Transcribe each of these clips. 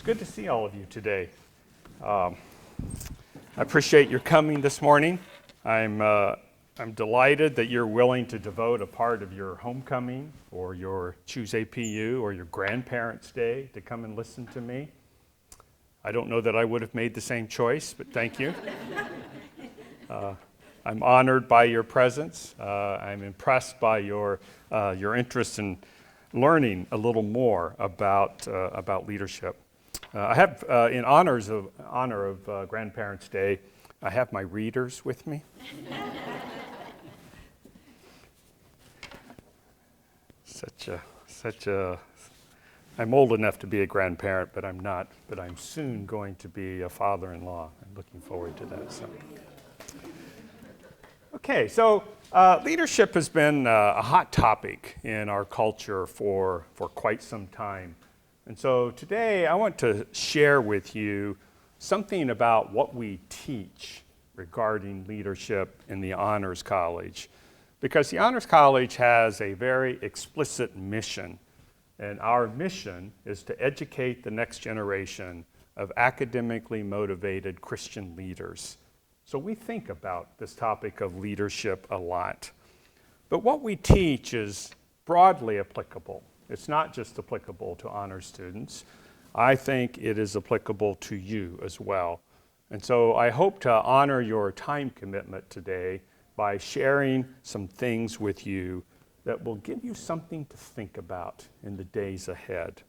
It's good to see all of you today. I appreciate your coming this morning. I'm delighted that you're willing to devote a part of your homecoming or your Choose APU or your Grandparents' Day to come and listen to me. I don't know that I would have made the same choice, but thank you. I'm honored by your presence. I'm impressed by your interest in learning a little more about leadership. I have, in honor of Grandparents' Day, I have my readers with me. I'm old enough to be a grandparent, but I'm not. But I'm soon going to be a father-in-law. I'm looking forward to that. Okay, so leadership has been a hot topic in our culture for quite some time. And so today I want to share with you something about what we teach regarding leadership in the Honors College. Because the Honors College has a very explicit mission, and our mission is to educate the next generation of academically motivated Christian leaders. So we think about this topic of leadership a lot. But what we teach is broadly applicable. It's not just applicable to honor students. I think it is applicable to you as well. And so I hope to honor your time commitment today by sharing some things with you that will give you something to think about in the days ahead.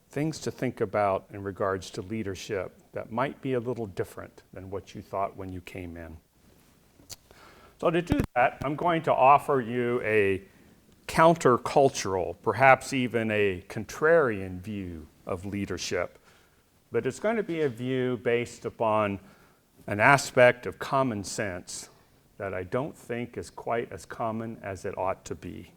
Things to think about in regards to leadership that might be a little different than what you thought when you came in. So to do that, I'm going to offer you a countercultural, perhaps even a contrarian view of leadership. But it's going to be a view based upon an aspect of common sense that I don't think is quite as common as it ought to be.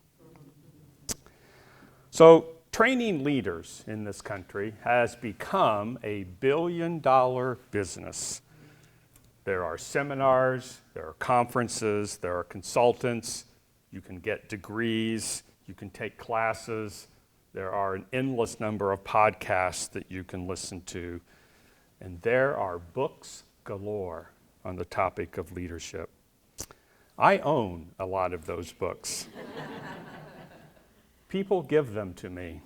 So training leaders in this country has become a billion-dollar business. There are seminars, there are conferences, there are consultants. You can get degrees, you can take classes. There are an endless number of podcasts that you can listen to. And there are books galore on the topic of leadership. I own a lot of those books. People give them to me.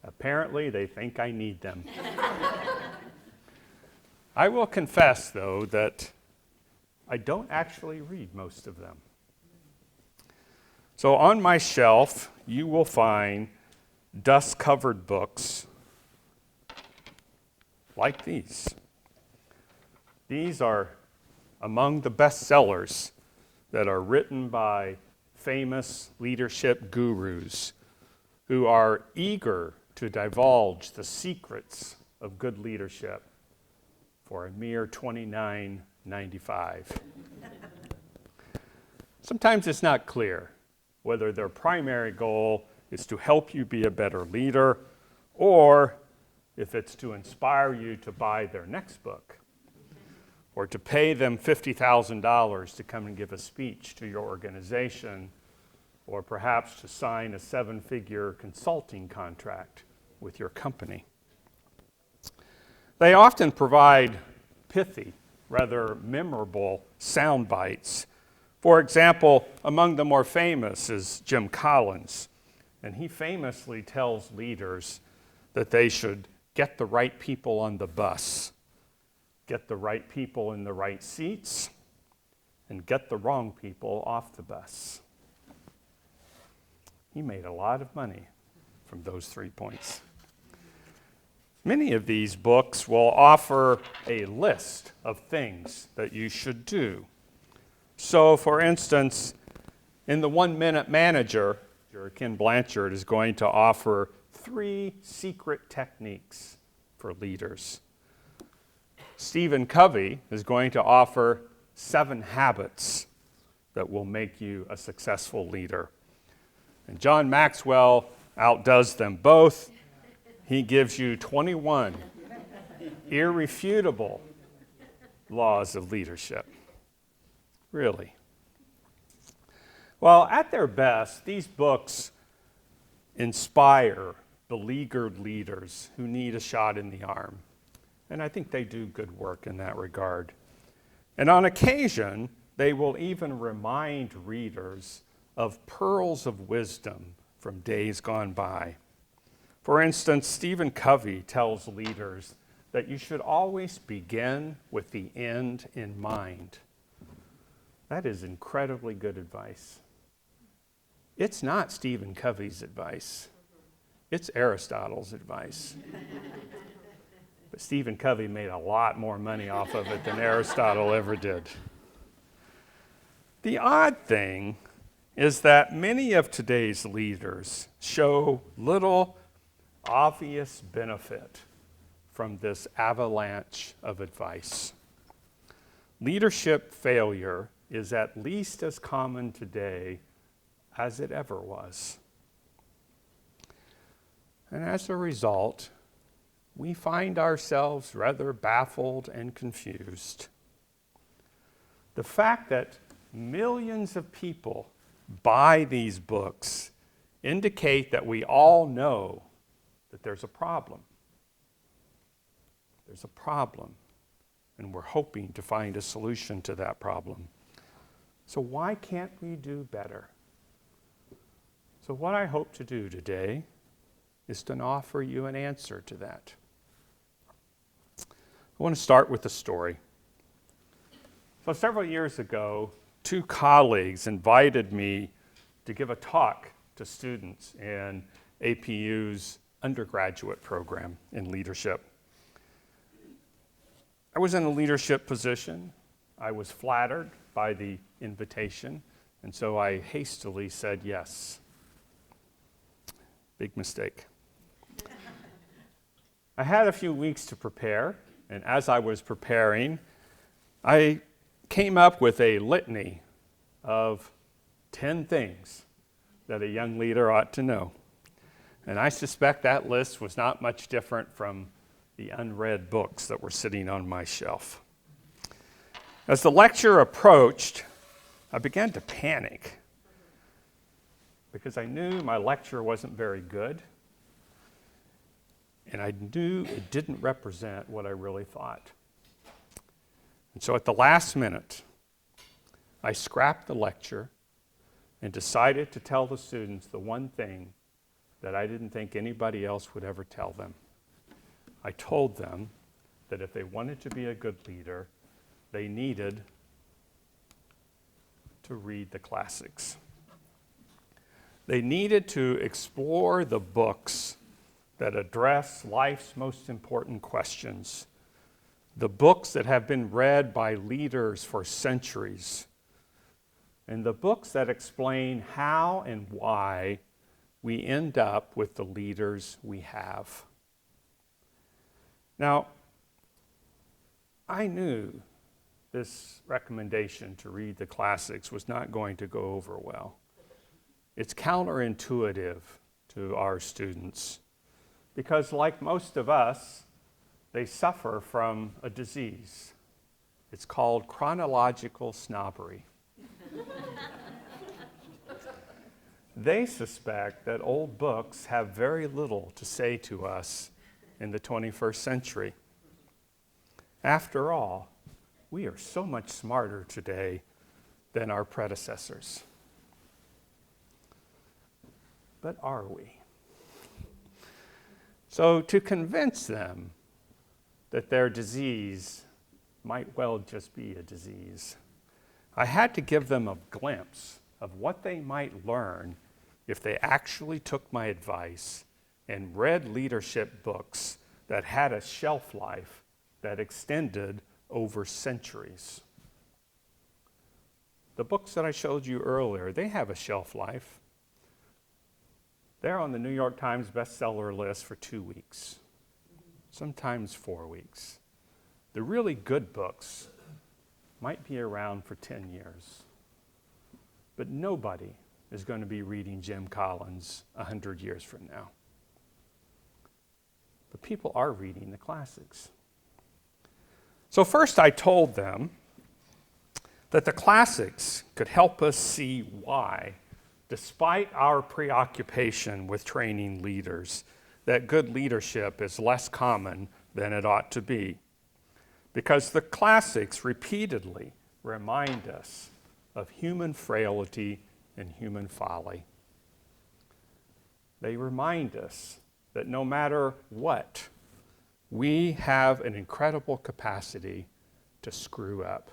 Apparently, they think I need them. I will confess, though, that I don't actually read most of them. So on my shelf, you will find dust-covered books like these. These are among the bestsellers that are written by famous leadership gurus who are eager to divulge the secrets of good leadership for a mere $29.95. Sometimes it's not clear whether their primary goal is to help you be a better leader or if it's to inspire you to buy their next book or to pay them $50,000 to come and give a speech to your organization or perhaps to sign a 7-figure consulting contract with your company. They often provide pithy, rather memorable sound bites. For example, among the more famous is Jim Collins, and he famously tells leaders that they should get the right people on the bus, get the right people in the right seats, and get the wrong people off the bus. He made a lot of money from those 3 points. Many of these books will offer a list of things that you should do. So, for instance, in the 1-Minute Manager, Ken Blanchard is going to offer 3 secret techniques for leaders. Stephen Covey is going to offer 7 habits that will make you a successful leader. And John Maxwell outdoes them both. He gives you 21 irrefutable laws of leadership. Really. Well, at their best, these books inspire beleaguered leaders who need a shot in the arm. And I think they do good work in that regard. And on occasion, they will even remind readers of pearls of wisdom from days gone by. For instance, Stephen Covey tells leaders that you should always begin with the end in mind. That is incredibly good advice. It's not Stephen Covey's advice. It's Aristotle's advice. But Stephen Covey made a lot more money off of it than Aristotle ever did. The odd thing is that many of today's leaders show little obvious benefit from this avalanche of advice. Leadership failure is at least as common today as it ever was. And as a result, we find ourselves rather baffled and confused. The fact that millions of people buy these books indicate that we all know that there's a problem. There's a problem, and we're hoping to find a solution to that problem. So why can't we do better? So what I hope to do today is to offer you an answer to that. I want to start with a story. So several years ago, two colleagues invited me to give a talk to students in APU's undergraduate program in leadership. I was in a leadership position. I was flattered by the invitation, and so I hastily said yes. Big mistake. I had a few weeks to prepare, and as I was preparing, I came up with a litany of 10 things that a young leader ought to know. And I suspect that list was not much different from the unread books that were sitting on my shelf. As the lecture approached, I began to panic because I knew my lecture wasn't very good, and I knew it didn't represent what I really thought. And so at the last minute, I scrapped the lecture and decided to tell the students the one thing that I didn't think anybody else would ever tell them. I told them that if they wanted to be a good leader, they needed to read the classics. They needed to explore the books that address life's most important questions, the books that have been read by leaders for centuries, and the books that explain how and why we end up with the leaders we have. Now, I knew this recommendation to read the classics was not going to go over well. It's counterintuitive to our students because, like most of us, they suffer from a disease. It's called chronological snobbery. They suspect that old books have very little to say to us in the 21st century. After all, we are so much smarter today than our predecessors. But are we? So to convince them that their disease might well just be a disease, I had to give them a glimpse of what they might learn if they actually took my advice and read leadership books that had a shelf life that extended over centuries. The books that I showed you earlier, they have a shelf life. They're on the New York Times bestseller list for 2 weeks, sometimes 4 weeks. The really good books might be around for 10 years. But nobody is going to be reading Jim Collins 100 years from now. But people are reading the classics. So first I told them that the classics could help us see why despite our preoccupation with training leaders, that good leadership is less common than it ought to be. Because the classics repeatedly remind us of human frailty and human folly. They remind us that no matter what, we have an incredible capacity to screw up.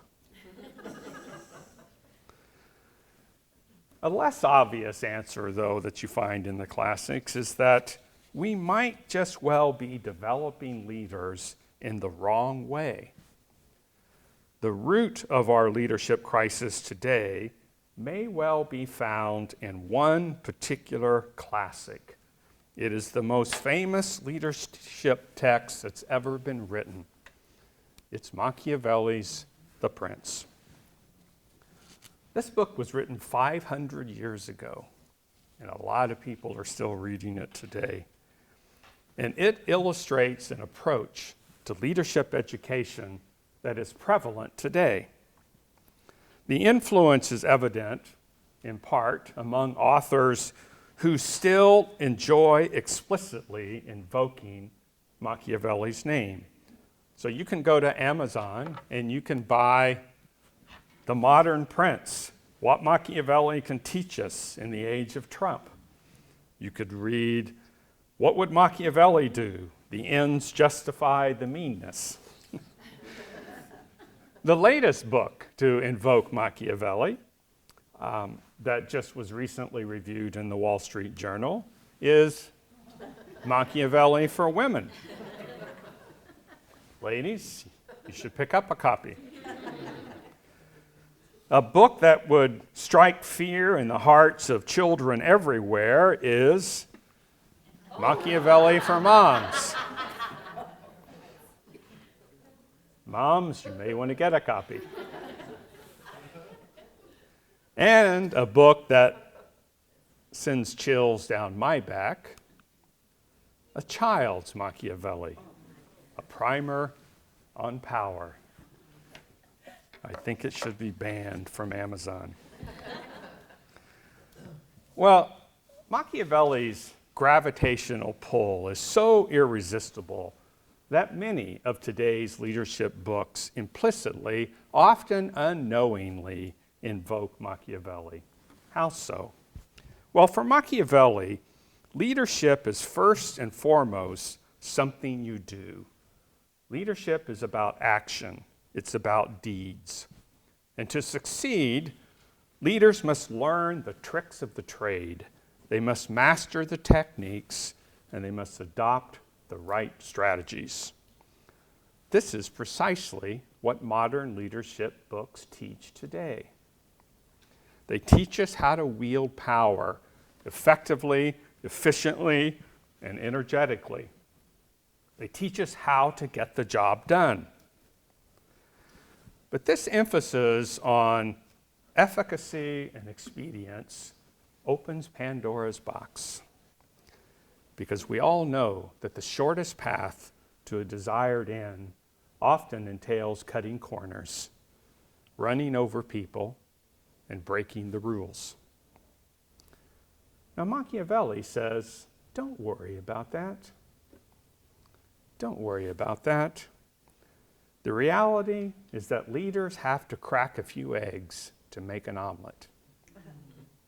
A less obvious answer, though, that you find in the classics is that we might just well be developing leaders in the wrong way. The root of our leadership crisis today may well be found in one particular classic. It is the most famous leadership text that's ever been written. It's Machiavelli's The Prince. This book was written 500 years ago, and a lot of people are still reading it today. And it illustrates an approach to leadership education that is prevalent today. The influence is evident, in part, among authors who still enjoy explicitly invoking Machiavelli's name. So you can go to Amazon and you can buy The Modern Prince, What Machiavelli Can Teach Us in the Age of Trump. You could read, What Would Machiavelli Do? The Ends Justify the Meanness. The latest book to invoke Machiavelli, that just was recently reviewed in the Wall Street Journal, is Machiavelli for Women. Ladies, you should pick up a copy. A book that would strike fear in the hearts of children everywhere is Machiavelli for Moms. Moms, you may want to get a copy. And a book that sends chills down my back, A Child's Machiavelli, a primer on power. I think it should be banned from Amazon. Well, Machiavelli's gravitational pull is so irresistible that many of today's leadership books implicitly, often unknowingly, invoke Machiavelli. How so? Well, for Machiavelli, leadership is first and foremost something you do. Leadership is about action. It's about deeds. And to succeed, leaders must learn the tricks of the trade. They must master the techniques, and they must adopt the right strategies. This is precisely what modern leadership books teach today. They teach us how to wield power effectively, efficiently, and energetically. They teach us how to get the job done. But this emphasis on efficacy and expedience opens Pandora's box, because we all know that the shortest path to a desired end often entails cutting corners, running over people, and breaking the rules. Now, Machiavelli says, don't worry about that. Don't worry about that. The reality is that leaders have to crack a few eggs to make an omelet.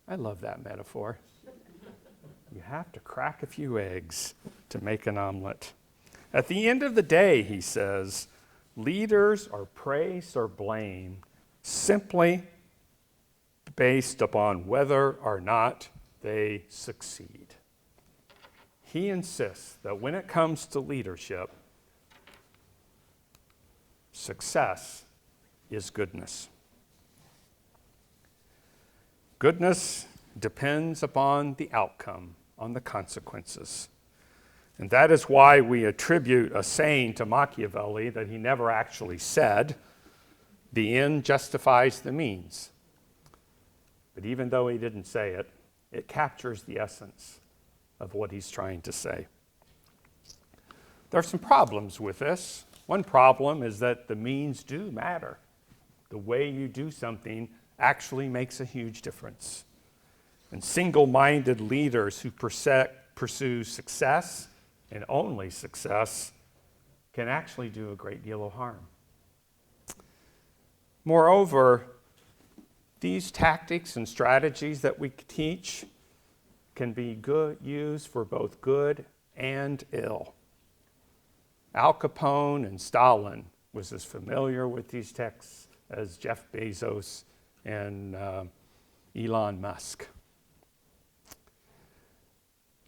I love that metaphor. You have to crack a few eggs to make an omelet. At the end of the day, he says, leaders are praised or blamed simply based upon whether or not they succeed. He insists that when it comes to leadership, success is goodness. Goodness depends upon the outcome, on the consequences. And that is why we attribute a saying to Machiavelli that he never actually said, the end justifies the means. But even though he didn't say it, it captures the essence of what he's trying to say. There are some problems with this. One problem is that the means do matter. The way you do something actually makes a huge difference. And single-minded leaders who pursue success and only success can actually do a great deal of harm. Moreover, these tactics and strategies that we teach can be used for both good and ill. Al Capone and Stalin was as familiar with these texts as Jeff Bezos and Elon Musk.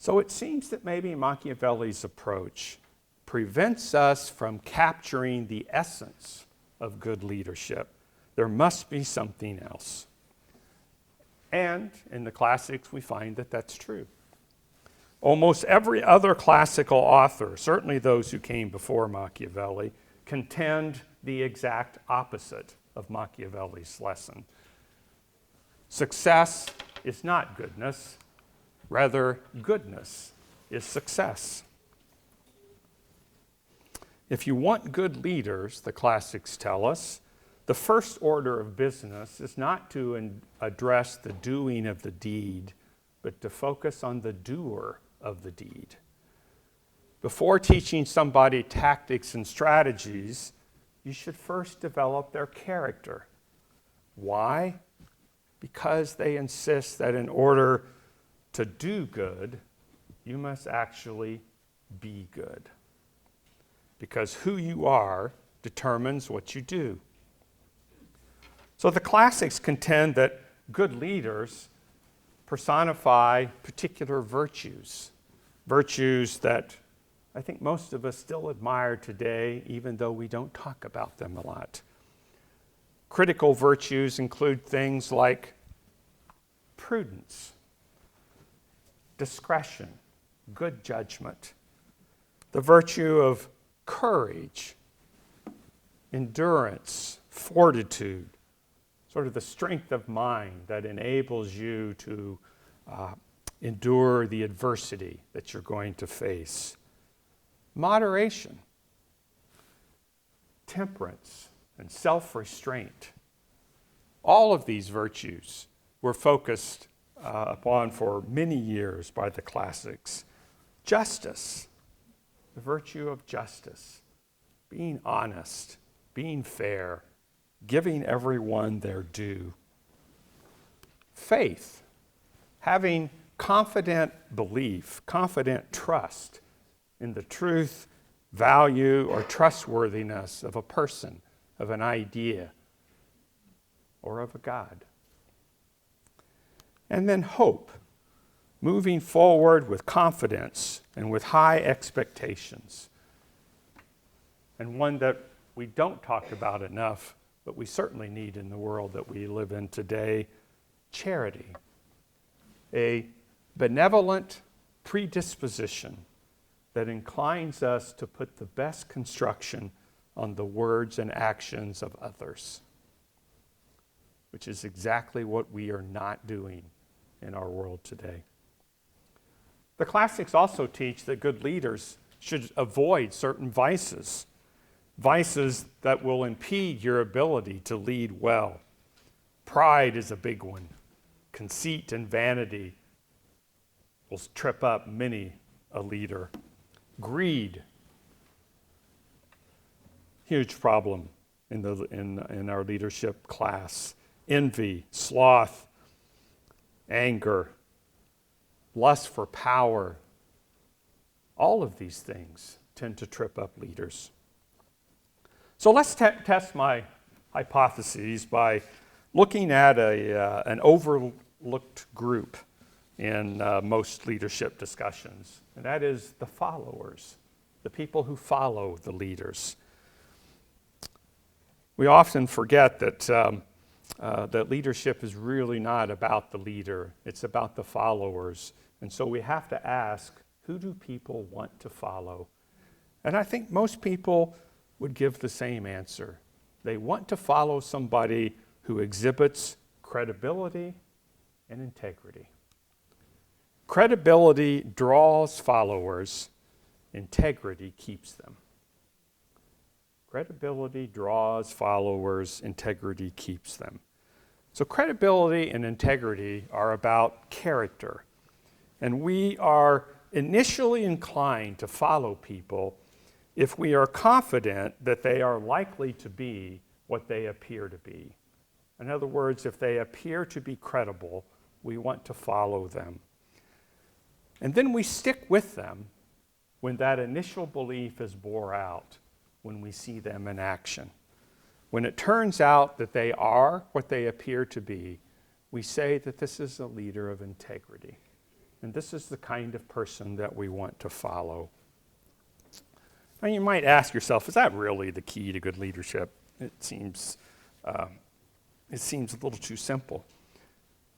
So it seems that maybe Machiavelli's approach prevents us from capturing the essence of good leadership. There must be something else. And in the classics, we find that that's true. Almost every other classical author, certainly those who came before Machiavelli, contend the exact opposite of Machiavelli's lesson. Success is not goodness. Rather, goodness is success. If you want good leaders, the classics tell us, the first order of business is not to address the doing of the deed, but to focus on the doer of the deed. Before teaching somebody tactics and strategies, you should first develop their character. Why? Because they insist that in order to do good, you must actually be good. Because who you are determines what you do. So the classics contend that good leaders personify particular virtues, virtues that I think most of us still admire today, even though we don't talk about them a lot. Critical virtues include things like prudence, discretion, good judgment, the virtue of courage, endurance, fortitude, sort of the strength of mind that enables you to endure the adversity that you're going to face. Moderation, temperance, and self-restraint. All of these virtues were focused upon for many years by the classics. Justice, the virtue of justice, being honest, being fair, giving everyone their due. Faith, having confident belief, confident trust in the truth, value, or trustworthiness of a person, of an idea, or of a God. And then hope, moving forward with confidence and with high expectations. And one that we don't talk about enough, but we certainly need in the world that we live in today, charity. A benevolent predisposition that inclines us to put the best construction on the words and actions of others, which is exactly what we are not doing in our world today. The classics also teach that good leaders should avoid certain vices, vices that will impede your ability to lead well. Pride is a big one. Conceit and vanity will trip up many a leader. Greed, huge problem in our leadership class. Envy, sloth, anger, lust for power. All of these things tend to trip up leaders. So let's test my hypotheses by looking at an overlooked group in most leadership discussions, and that is the followers, the people who follow the leaders. We often forget that that leadership is really not about the leader, it's about the followers. And so we have to ask, who do people want to follow? And I think most people would give the same answer. They want to follow somebody who exhibits credibility and integrity. Credibility draws followers, integrity keeps them. Credibility draws followers, integrity keeps them. So credibility and integrity are about character. And we are initially inclined to follow people if we are confident that they are likely to be what they appear to be. In other words, if they appear to be credible, we want to follow them. And then we stick with them when that initial belief is bore out, when we see them in action. When it turns out that they are what they appear to be, we say that this is a leader of integrity. And this is the kind of person that we want to follow. Now you might ask yourself, is that really the key to good leadership? It seems a little too simple.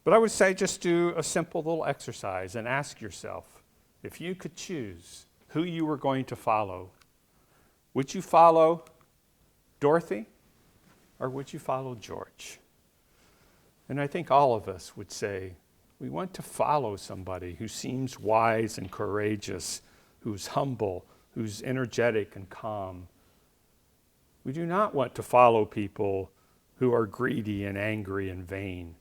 But I would say just do a simple little exercise and ask yourself, if you could choose who you were going to follow, would you follow Dorothy or would you follow George? And I think all of us would say, we want to follow somebody who seems wise and courageous, who's humble, who's energetic and calm. We do not want to follow people who are greedy and angry and vain,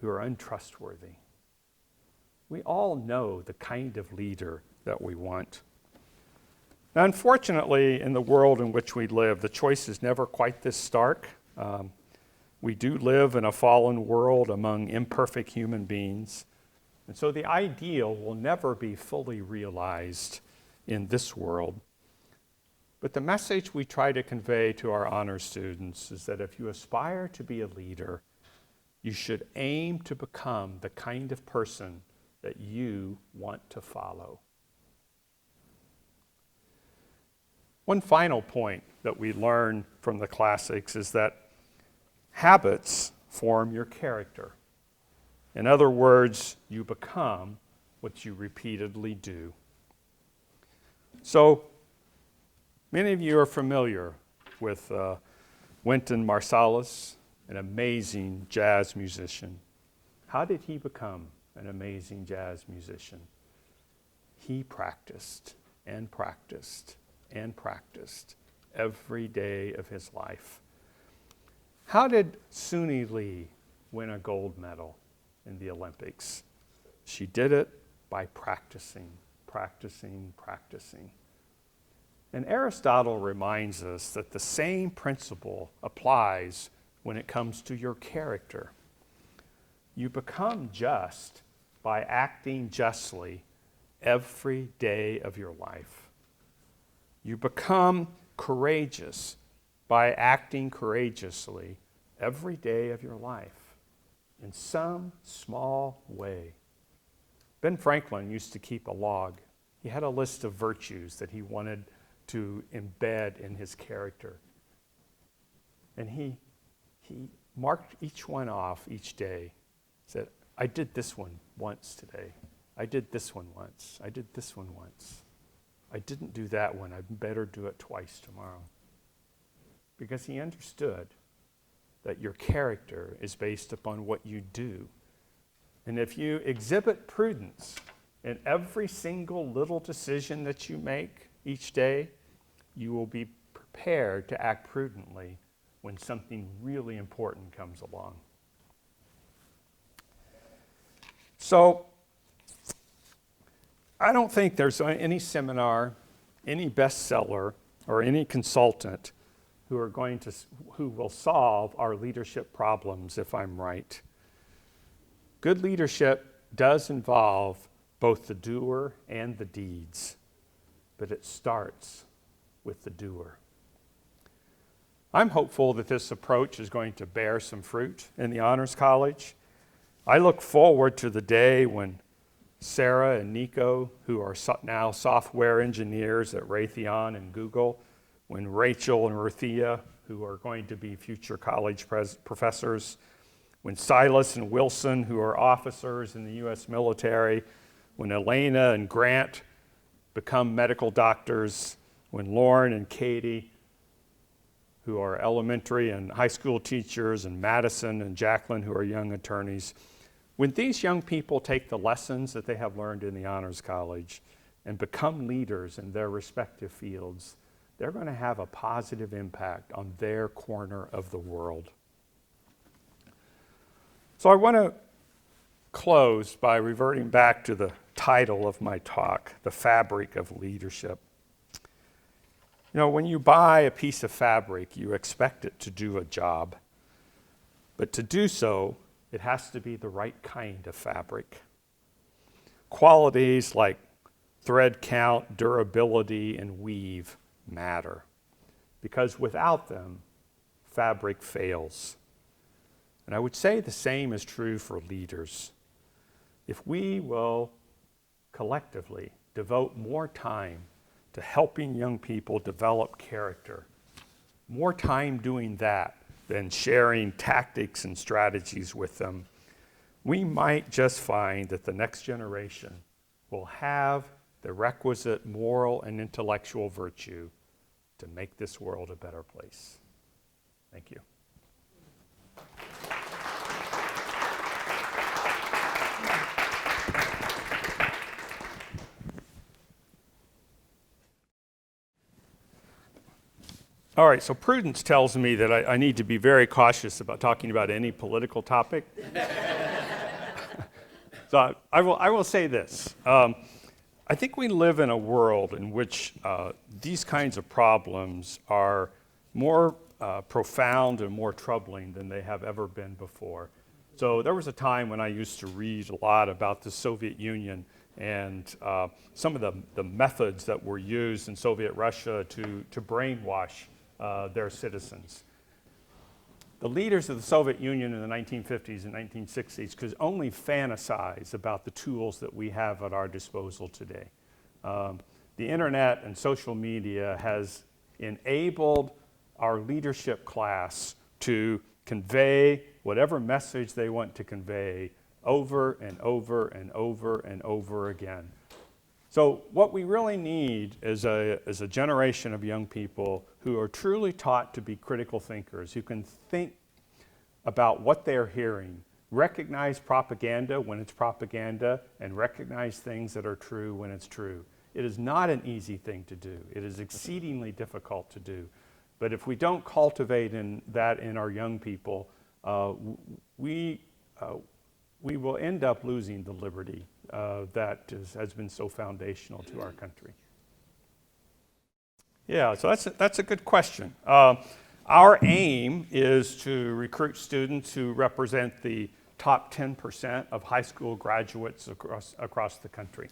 who are untrustworthy. We all know the kind of leader that we want. Now, unfortunately, in the world in which we live, the choice is never quite this stark. We do live in a fallen world among imperfect human beings. And so the ideal will never be fully realized in this world. But the message we try to convey to our honor students is that if you aspire to be a leader, you should aim to become the kind of person that you want to follow. One final point that we learn from the classics is that habits form your character. In other words, you become what you repeatedly do. So, many of you are familiar with Wynton Marsalis, an amazing jazz musician. How did he become an amazing jazz musician? He practiced and practiced and practiced every day of his life. How did Suni Lee win a gold medal in the Olympics? She did it by practicing. And Aristotle reminds us that the same principle applies when it comes to your character. You become just by acting justly every day of your life. You become courageous by acting courageously every day of your life in some small way. Ben Franklin used to keep a log. He had a list of virtues that he wanted to embed in his character. And he marked each one off each day. Said, I did this one once today. I did this one once. I did this one once. I didn't do that one. I better do it twice tomorrow. Because he understood that your character is based upon what you do. And if you exhibit prudence in every single little decision that you make each day, you will be prepared to act prudently when something really important comes along. So, I don't think there's any seminar, any bestseller, or any consultant who will solve our leadership problems if I'm right. Good leadership does involve both the doer and the deeds, but it starts with the doer. I'm hopeful that this approach is going to bear some fruit in the Honors College. I look forward to the day when Sarah and Nico, who are now software engineers at Raytheon and Google, when Rachel and Ruthia, who are going to be future college professors, when Silas and Wilson, who are officers in the U.S. military, when Elena and Grant become medical doctors, when Lauren and Katie, who are elementary and high school teachers, and Madison and Jacqueline, who are young attorneys, when these young people take the lessons that they have learned in the Honors College and become leaders in their respective fields, they're going to have a positive impact on their corner of the world. So I want to close by reverting back to the title of my talk, The Fabric of Leadership. You know, when you buy a piece of fabric, you expect it to do a job. But to do so, it has to be the right kind of fabric. Qualities like thread count, durability, and weave matter, because without them, fabric fails. And I would say the same is true for leaders. If we will collectively devote more time to helping young people develop character, more time doing that than sharing tactics and strategies with them, we might just find that the next generation will have the requisite moral and intellectual virtue to make this world a better place. Thank you. All right, so prudence tells me that I need to be very cautious about talking about any political topic. So I will say this. I think we live in a world in which these kinds of problems are more profound and more troubling than they have ever been before. So there was a time when I used to read a lot about the Soviet Union and some of the methods that were used in Soviet Russia to brainwash their citizens. The leaders of the Soviet Union in the 1950s and 1960s could only fantasize about the tools that we have at our disposal today. The internet and social media has enabled our leadership class to convey whatever message they want to convey over and over and over and over again. So what we really need is a generation of young people who are truly taught to be critical thinkers, who can think about what they're hearing, recognize propaganda when it's propaganda, and recognize things that are true when it's true. It is not an easy thing to do. It is exceedingly difficult to do. But if we don't cultivate that in our young people, we will end up losing the liberty that has been so foundational to our country. Yeah, so that's a good question. Our aim is to recruit students who represent the top 10% of high school graduates across the country.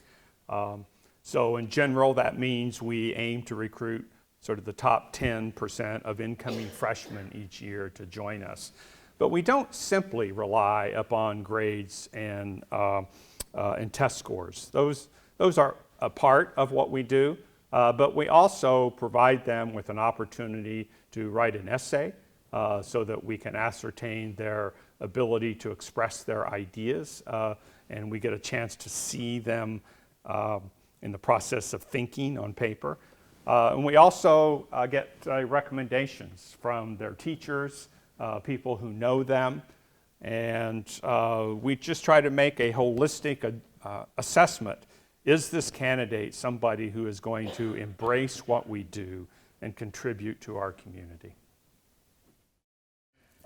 So in general, that means we aim to recruit sort of the top 10% of incoming freshmen each year to join us. But we don't simply rely upon grades and test scores. Those are a part of what we do, but we also provide them with an opportunity to write an essay so that we can ascertain their ability to express their ideas, and we get a chance to see them in the process of thinking on paper. And we also get recommendations from their teachers, people who know them, and we just try to make a holistic assessment. Is this candidate somebody who is going to embrace what we do and contribute to our community?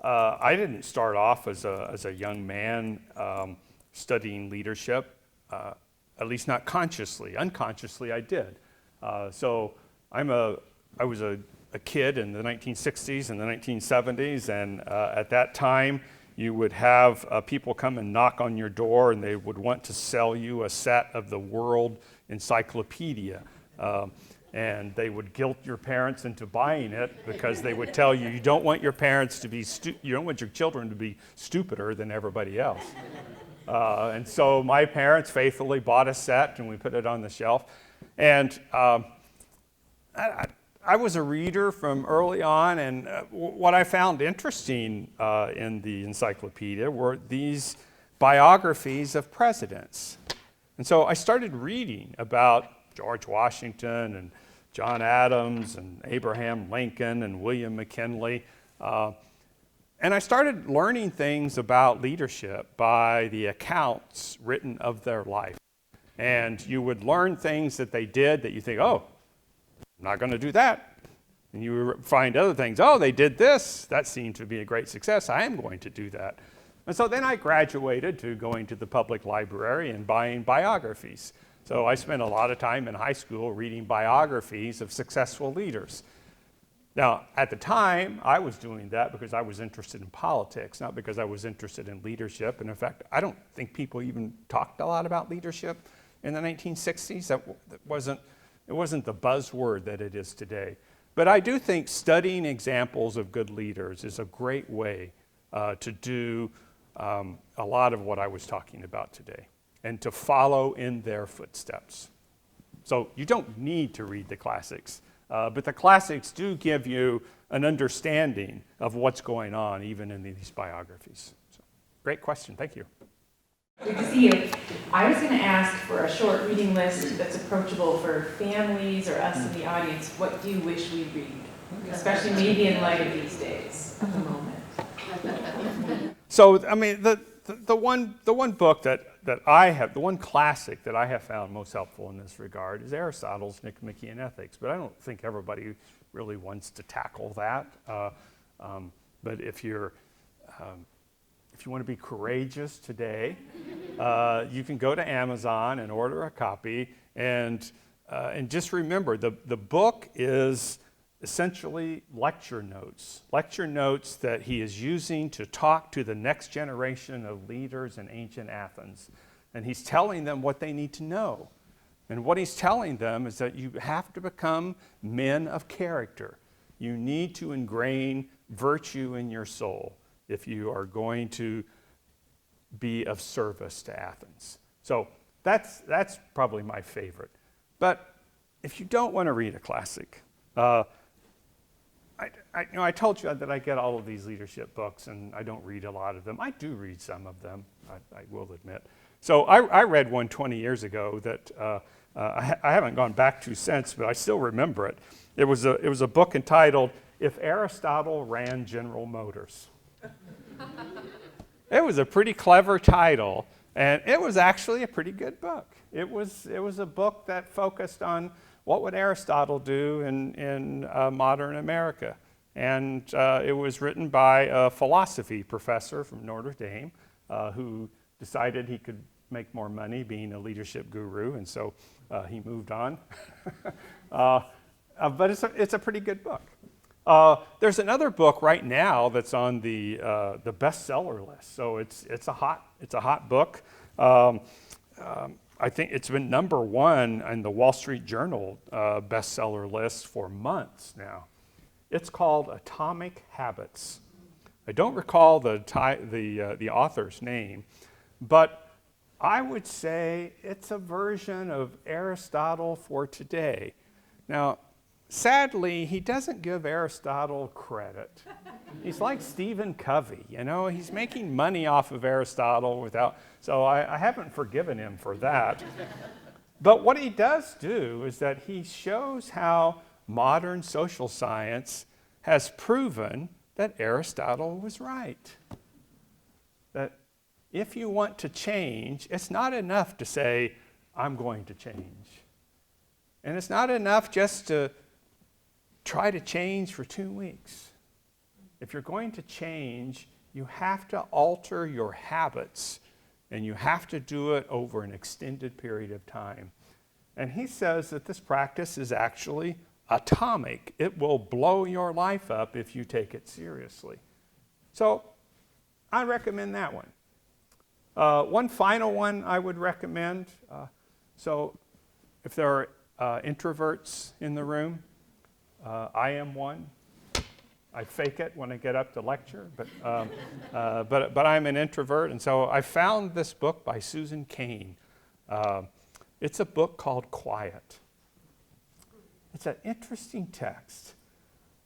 I didn't start off as a young man studying leadership, at least not consciously. Unconsciously, I did. So I was a kid in the 1960s and the 1970s, and at that time, you would have people come and knock on your door, and they would want to sell you a set of the World Encyclopedia. And they would guilt your parents into buying it because they would tell you, you don't want your parents to be you don't want your children to be stupider than everybody else. And so my parents faithfully bought a set, and we put it on the shelf. And I was a reader from early on, and what I found interesting in the encyclopedia were these biographies of presidents. And so I started reading about George Washington and John Adams and Abraham Lincoln and William McKinley. And I started learning things about leadership by the accounts written of their life. And you would learn things that they did that you think, oh, I'm not going to do that. And you find other things, oh, they did this. That seemed to be a great success. I am going to do that. And so then I graduated to going to the public library and buying biographies. So I spent a lot of time in high school reading biographies of successful leaders. Now, at the time, I was doing that because I was interested in politics, not because I was interested in leadership. And in fact, I don't think people even talked a lot about leadership in the 1960s. It wasn't the buzzword that it is today. But I do think studying examples of good leaders is a great way to do a lot of what I was talking about today, and to follow in their footsteps. So you don't need to read the classics, but the classics do give you an understanding of what's going on even in these biographies. So, great question, thank you. Good to see you. I was going to ask for a short reading list that's approachable for families or us in the audience. What do you wish we'd read? Especially maybe in light of these days at the moment. So, I mean, the one book that I have, the one classic that I have found most helpful in this regard is Aristotle's Nicomachean Ethics, but I don't think everybody really wants to tackle that. But if you want to be courageous today, you can go to Amazon and order a copy, and just remember, the book is essentially lecture notes that he is using to talk to the next generation of leaders in ancient Athens. And he's telling them what they need to know. And what he's telling them is that you have to become men of character. You need to ingrain virtue in your soul if you are going to be of service to Athens. So that's probably my favorite. But if you don't want to read a classic, I told you that I get all of these leadership books, and I don't read a lot of them. I do read some of them, I will admit. So I read one 20 years ago that I haven't gone back to since, but I still remember it. It was a book entitled "If Aristotle Ran General Motors." It was a pretty clever title, and it was actually a pretty good book. It was a book that focused on what would Aristotle do in modern America. And it was written by a philosophy professor from Notre Dame who decided he could make more money being a leadership guru, and so he moved on. But it's a pretty good book. There's another book right now that's on the bestseller list. So it's a hot book. I think it's been number one on the Wall Street Journal bestseller list for months now. It's called Atomic Habits. I don't recall the author's name, but I would say it's a version of Aristotle for today. Now, sadly, he doesn't give Aristotle credit. He's like Stephen Covey, he's making money off of Aristotle so I haven't forgiven him for that. But what he does do is that he shows how modern social science has proven that Aristotle was right. That if you want to change, it's not enough to say, I'm going to change. And it's not enough just to try to change for 2 weeks. If you're going to change, you have to alter your habits, and you have to do it over an extended period of time. And he says that this practice is actually atomic. It will blow your life up if you take it seriously. So I recommend that one. One final one I would recommend. So if there are introverts in the room, I am one. I fake it when I get up to lecture, but I'm an introvert, and so I found this book by Susan Cain. It's a book called Quiet. It's an interesting text.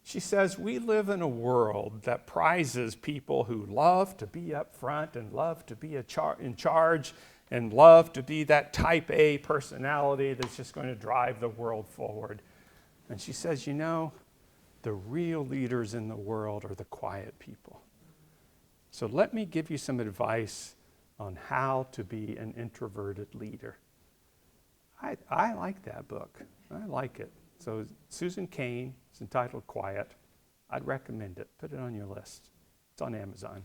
She says, we live in a world that prizes people who love to be up front and love to be in charge and love to be that type A personality that's just going to drive the world forward. And she says, the real leaders in the world are the quiet people. So let me give you some advice on how to be an introverted leader. I like that book. I like it. So Susan Cain, it's entitled Quiet. I'd recommend it. Put it on your list. It's on Amazon.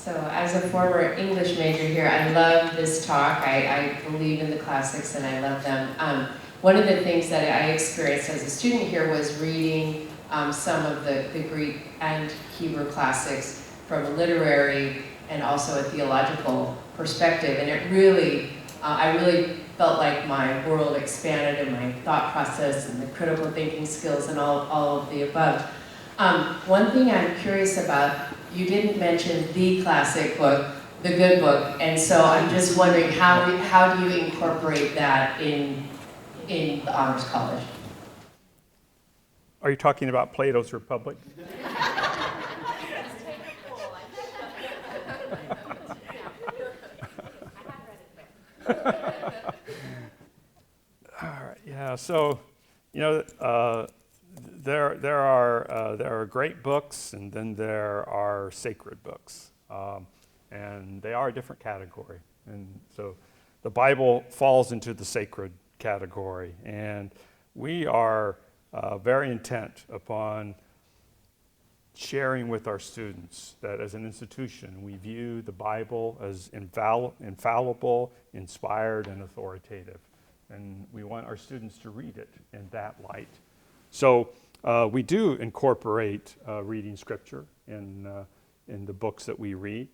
So as a former English major here, I love this talk. I believe in the classics and I love them. One of the things that I experienced as a student here was reading some of the Greek and Hebrew classics from a literary and also a theological perspective. And it really, I really felt like my world expanded and my thought process and the critical thinking skills and all of the above. One thing I'm curious about, you didn't mention the classic book, the good book, and so I'm just wondering how do you incorporate that in the Honors College? Are you talking about Plato's Republic? All right, yeah, so, there are great books, and then there are sacred books, and they are a different category. And so the Bible falls into the sacred category, and we are very intent upon sharing with our students that as an institution we view the Bible as infallible, inspired, and authoritative. And we want our students to read it in that light. So we do incorporate reading Scripture in the books that we read.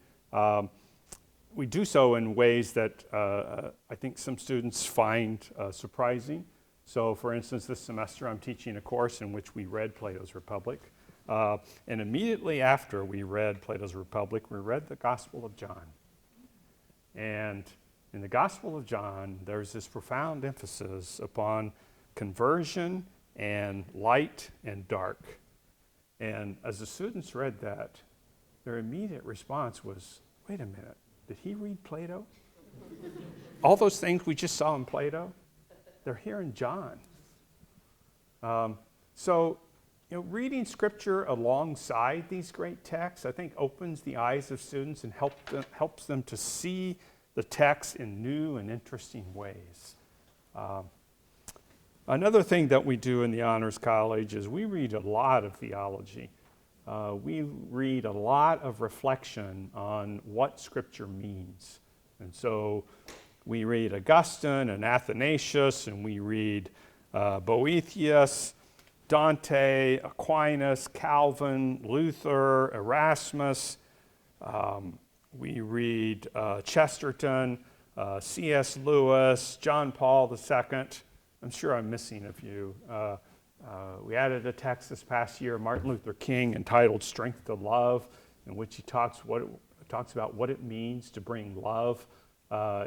We do so in ways that I think some students find surprising. So for instance, this semester I'm teaching a course in which we read Plato's Republic. And immediately after we read Plato's Republic, we read the Gospel of John. And in the Gospel of John, there's this profound emphasis upon conversion and light and dark. And as the students read that, their immediate response was, wait a minute, did he read Plato? All those things we just saw in Plato, they're here in John. So reading Scripture alongside these great texts, I think, opens the eyes of students and helps them to see the text in new and interesting ways. Another thing that we do in the Honors College is we read a lot of theology. We read a lot of reflection on what Scripture means. And so we read Augustine and Athanasius, and we read Boethius, Dante, Aquinas, Calvin, Luther, Erasmus. We read Chesterton, C.S. Lewis, John Paul II. I'm sure I'm missing a few. We added a text this past year, Martin Luther King, entitled Strength to Love, in which he talks about what it means to bring love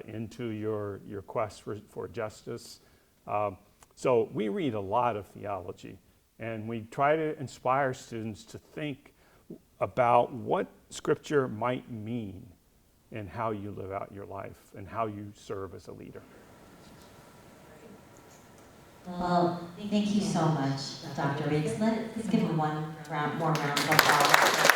into your quest for justice. So we read a lot of theology, and we try to inspire students to think about what Scripture might mean in how you live out your life and how you serve as a leader. Well, thank you so much, Dr. Riggs. Let's give him one more round of applause.